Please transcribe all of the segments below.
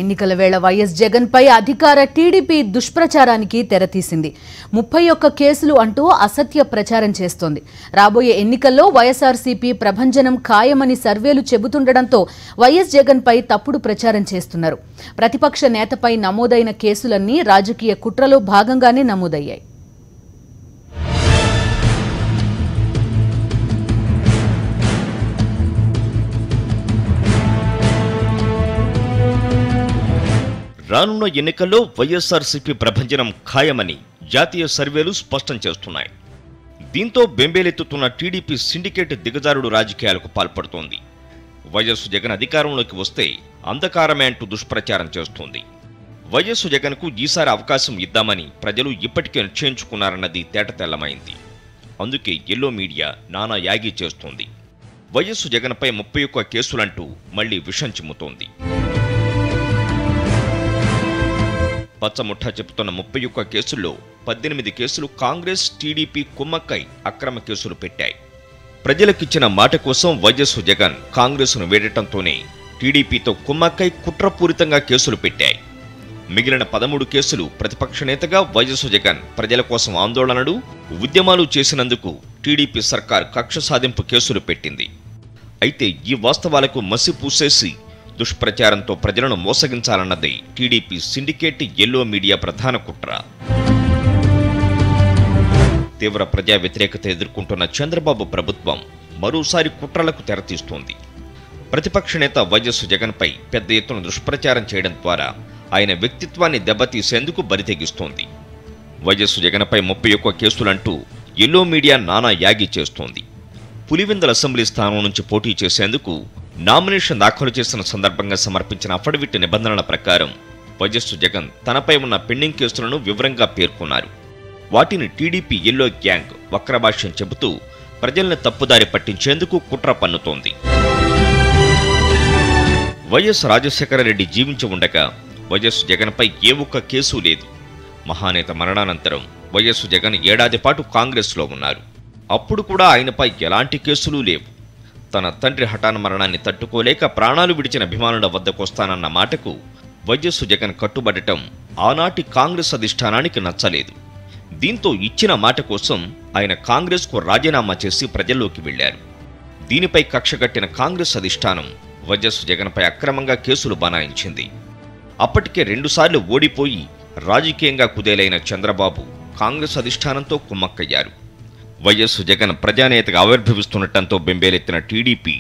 ఎన్నికల వేళ వైఎస్ జగన్ పై అధికార టీడీపీ దుష్ప్రచారానికి తెరతీసింది. 31 కేసులు అంటూ అసత్య ప్రచారం చేస్తోంది. రాబోయే ఎన్నికల్లో వైఎస్ఆర్సీపీ ప్రభంజనం ఖాయమని సర్వేలు చెబుతుండటంతో వైఎస్ జగన్ పై తప్పుడు ప్రచారం చేస్తున్నారు. ప్రతిపక్ష నేతపై నమోదైన కేసులన్నీ రాజకీయ కుట్రలో భాగంగానే నమోదయ్యాయి. రానున్న ఎన్నికల్లో వైఎస్ఆర్సీపీ ప్రభంజనం ఖాయమని జాతీయ సర్వేలు స్పష్టం చేస్తున్నాయి. దీంతో బెంబేలెత్తుతున్న టీడీపీ సిండికేట్ దిగజారుడు రాజకీయాలకు పాల్పడుతోంది. వైఎస్ జగన్ అధికారంలోకి వస్తే అంధకారమే అంటూ దుష్ప్రచారం చేస్తోంది. వైఎస్ జగన్కు ఈసారి అవకాశం ఇద్దామని ప్రజలు ఇప్పటికే నిశ్చయించుకున్నారన్నది తేటతెల్లమైంది. అందుకే ఎల్లో మీడియా నానా యాగి చేస్తోంది. వైఎస్ జగన్పై 31 కేసులంటూ మళ్లీ విషం చిమ్ముతోంది. పచ్చముఠా చెబుతున్న 31 కేసుల్లో 18 కేసులు కాంగ్రెస్ టీడీపీ కుమ్మక్కై అక్రమ కేసులు పెట్టాయి. ప్రజలకిచ్చిన మాట కోసం వైఎస్ జగన్ కాంగ్రెస్ను వేడటంతోనే టీడీపీతో కుమ్మక్కై కుట్రపూరితంగా కేసులు పెట్టాయి. మిగిలిన 13 కేసులు ప్రతిపక్ష నేతగా వైఎస్ జగన్ ప్రజల కోసం ఆందోళనలు, ఉద్యమాలు చేసినందుకు టీడీపీ సర్కార్ కక్ష సాధింపు కేసులు పెట్టింది. అయితే ఈ వాస్తవాలకు మసి పూసేసి దుష్ప్రచారంతో ప్రజలను మోసగించాలన్నదే టీడీపీ సిండికేట్ ఎల్లో మీడియా ప్రధాన కుట్ర. తీవ్ర ప్రజా వ్యతిరేకత ఎదుర్కొంటున్న చంద్రబాబు ప్రభుత్వం మరోసారి కుట్రలకు తెరతీస్తోంది. ప్రతిపక్ష నేత వైఎస్ జగన్పై పెద్ద ఎత్తున దుష్ప్రచారం చేయడం ద్వారా ఆయన వ్యక్తిత్వాన్ని దెబ్బతీసేందుకు బరితెగిస్తోంది. వైఎస్ జగన్పై 31 కేసులంటూ ఎల్లో మీడియా నానా యాగి చేస్తోంది. పులివెందుల అసెంబ్లీ స్థానం నుంచి పోటీ చేసేందుకు నామినేషన్ దాఖలు చేసిన సందర్భంగా సమర్పించిన అఫిడవిట్ నిబంధనల ప్రకారం వైఎస్ జగన్ తనపై ఉన్న పెండింగ్ కేసులను వివరంగా పేర్కొన్నారు. వాటిని టీడీపీ ఎల్లో గ్యాంగ్ వక్రభాష్యం చెబుతూ ప్రజల్ని తప్పుదారి పట్టించేందుకు కుట్ర పన్నుతోంది. వైఎస్ రాజశేఖర రెడ్డి జీవించి ఉండగా వైఎస్ జగన్పై ఏ ఒక్క కేసు లేదు. మహానేత మరణానంతరం వైఎస్ జగన్ ఏడాది పాటు కాంగ్రెస్లో ఉన్నారు. అప్పుడు కూడా ఆయనపై ఎలాంటి కేసులు లేవు. తన తండ్రి హఠాన్ మరణాన్ని తట్టుకోలేక ప్రాణాలు విడిచిన అభిమానుల వద్దకొస్తానన్న మాటకు వైఎస్ జగన్ కట్టుబడటం ఆనాటి కాంగ్రెస్ అధిష్టానానికి నచ్చలేదు. దీంతో ఇచ్చిన మాట కోసం ఆయన కాంగ్రెస్కు రాజీనామా చేసి ప్రజల్లోకి వెళ్లారు. దీనిపై కక్షగట్టిన కాంగ్రెస్ అధిష్టానం వైఎస్ జగన్పై అక్రమంగా కేసులు బనాయించింది. అప్పటికే 2 సార్లు ఓడిపోయి రాజకీయంగా కుదేలైన చంద్రబాబు కాంగ్రెస్ అధిష్టానంతో కుమ్మక్కయ్యారు. వైఎస్ జగన్ ప్రజానేతగా ఆవిర్భవిస్తున్నట్టంతో బెంబేలెత్తిన టీడీపీ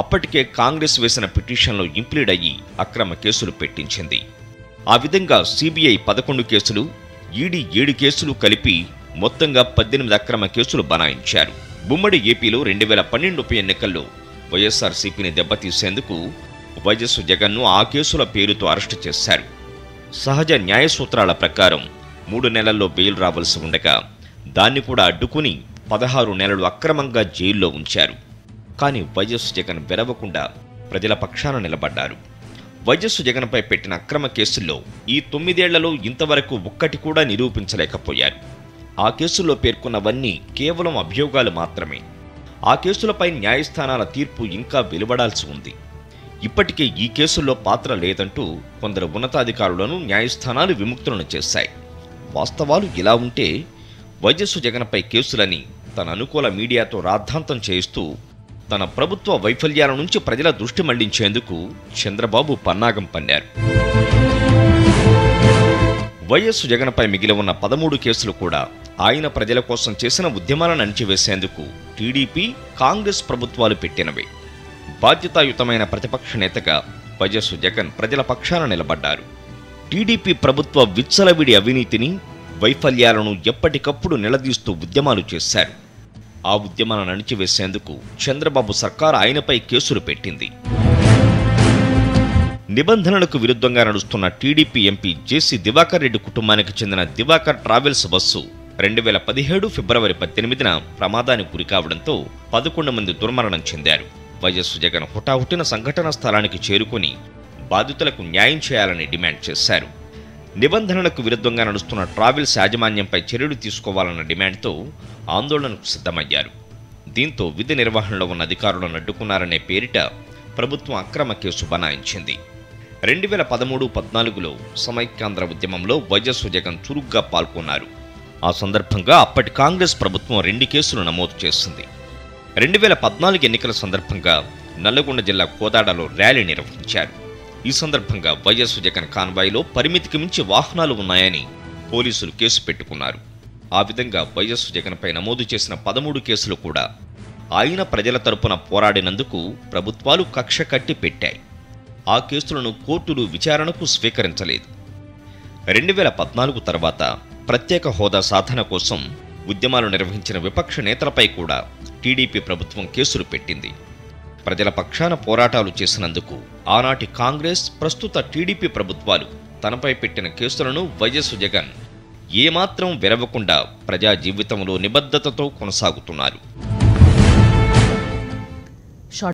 అప్పటికే కాంగ్రెస్ వేసిన పిటిషన్లో ఇంప్లీడ్ అయ్యి అక్రమ కేసులు పెట్టించింది. ఆ విధంగా సిబిఐ 11 కేసులు, ఈడీ 7 కేసులు కలిపి మొత్తంగా 18 అక్రమ కేసులు బనాయించారు. ఉమ్మడి ఏపీలో 2012 ఉప ఎన్నికల్లో వైఎస్ఆర్సీపీని దెబ్బతీసేందుకు వైఎస్ జగన్ను ఆ కేసుల పేరుతో అరెస్టు చేశారు. సహజ న్యాయ సూత్రాల ప్రకారం 3 నెలల్లో బెయిల్ రావాల్సి ఉండగా దాన్ని కూడా అడ్డుకుని 16 నెలలు అక్రమంగా జైల్లో ఉంచారు. కానీ వైఎస్ జగన్ వెరవకుండా ప్రజల పక్షాన నిలబడ్డారు. వైఎస్ జగన్పై పెట్టిన అక్రమ కేసుల్లో ఈ 9 ఏళ్లలో ఇంతవరకు ఒక్కటి కూడా నిరూపించలేకపోయారు. ఆ కేసుల్లో పేర్కొన్నవన్నీ కేవలం అభియోగాలు మాత్రమే. ఆ కేసులపై న్యాయస్థానాల తీర్పు ఇంకా వెలువడాల్సి ఉంది. ఇప్పటికే ఈ కేసుల్లో పాత్ర లేదంటూ కొందరు ఉన్నతాధికారులను న్యాయస్థానాలు విముక్తులను చేశాయి. వాస్తవాలు ఇలా ఉంటే వైఎస్ జగన్పై కేసులని తన అనుకూల మీడియాతో రాద్ధాంతం చేయిస్తూ తన ప్రభుత్వ వైఫల్యాల నుంచి ప్రజల దృష్టి మళ్లించేందుకు చంద్రబాబు పన్నాగం పన్నారు. వైఎస్ జగన్పై మిగిలి ఉన్న 13 కేసులు కూడా ఆయన ప్రజల కోసం చేసిన ఉద్యమాలను అణిచివేసేందుకు టీడీపీ, కాంగ్రెస్ ప్రభుత్వాలు పెట్టినవే. బాధ్యతాయుతమైన ప్రతిపక్ష నేతగా వైఎస్ జగన్ ప్రజల పక్షాన నిలబడ్డారు. టీడీపీ ప్రభుత్వ విచ్చలవిడి అవినీతిని, వైఫల్యాలను ఎప్పటికప్పుడు నిలదీస్తూ ఉద్యమాలు చేశారు. ఆ ఉద్యమాలను అణిచివేసేందుకు చంద్రబాబు సర్కార్ ఆయనపై కేసులు పెట్టింది. నిబంధనలకు విరుద్ధంగా నడుస్తున్న టీడీపీ ఎంపీ జేసీ దివాకర్ రెడ్డి కుటుంబానికి చెందిన దివాకర్ ట్రావెల్స్ బస్సు 2017 ఫిబ్రవరి 18న ప్రమాదానికి గురికావడంతో 11 మంది దుర్మరణం చెందారు. వైఎస్ జగన్ హుటాహుటిన సంఘటనా స్థలానికి చేరుకుని బాధితులకు న్యాయం చేయాలని డిమాండ్ చేశారు. నిబంధనలకు విరుద్ధంగా నడుస్తున్న ట్రావెల్స్ యాజమాన్యంపై చర్యలు తీసుకోవాలన్న డిమాండ్తో ఆందోళనకు సిద్ధమయ్యారు. దీంతో విధి నిర్వహణలో ఉన్న అధికారులను అడ్డుకున్నారనే పేరిట ప్రభుత్వం అక్రమ కేసు బనాయించింది. 2013-14లో సమైక్యాంధ్ర ఉద్యమంలో వైఎస్ జగన్ చురుగ్గా పాల్గొన్నారు. ఆ సందర్భంగా అప్పటి కాంగ్రెస్ ప్రభుత్వం 2 కేసులు నమోదు చేసింది. 2014 ఎన్నికల సందర్భంగా నల్లగొండ జిల్లా కోదాడలో ర్యాలీ నిర్వహించారు. ఈ సందర్భంగా వైఎస్ జగన్ కాన్వాయ్లో పరిమితికి మించి వాహనాలు ఉన్నాయని పోలీసులు కేసు పెట్టుకున్నారు. ఆ విధంగా వైఎస్ జగన్పై నమోదు చేసిన 13 కేసులు కూడా ఆయన ప్రజల తరపున పోరాడినందుకు ప్రభుత్వాలు కక్ష కట్టి పెట్టాయి. ఆ కేసులను కోర్టులు విచారణకు స్వీకరించలేదు. 2014 తర్వాత ప్రత్యేక హోదా సాధన కోసం ఉద్యమాలు నిర్వహించిన విపక్ష నేతలపై కూడా టీడీపీ ప్రభుత్వం కేసులు పెట్టింది. ప్రజల పక్షాన పోరాటాలు చేసినందుకు ఆనాటి కాంగ్రెస్, ప్రస్తుత టీడీపీ ప్రభుత్వాలు తనపై పెట్టిన కేసులను వైఎస్ జగన్ ఏమాత్రం విరవకుండా ప్రజా జీవితంలో నిబద్ధతతో కొనసాగుతున్నారు.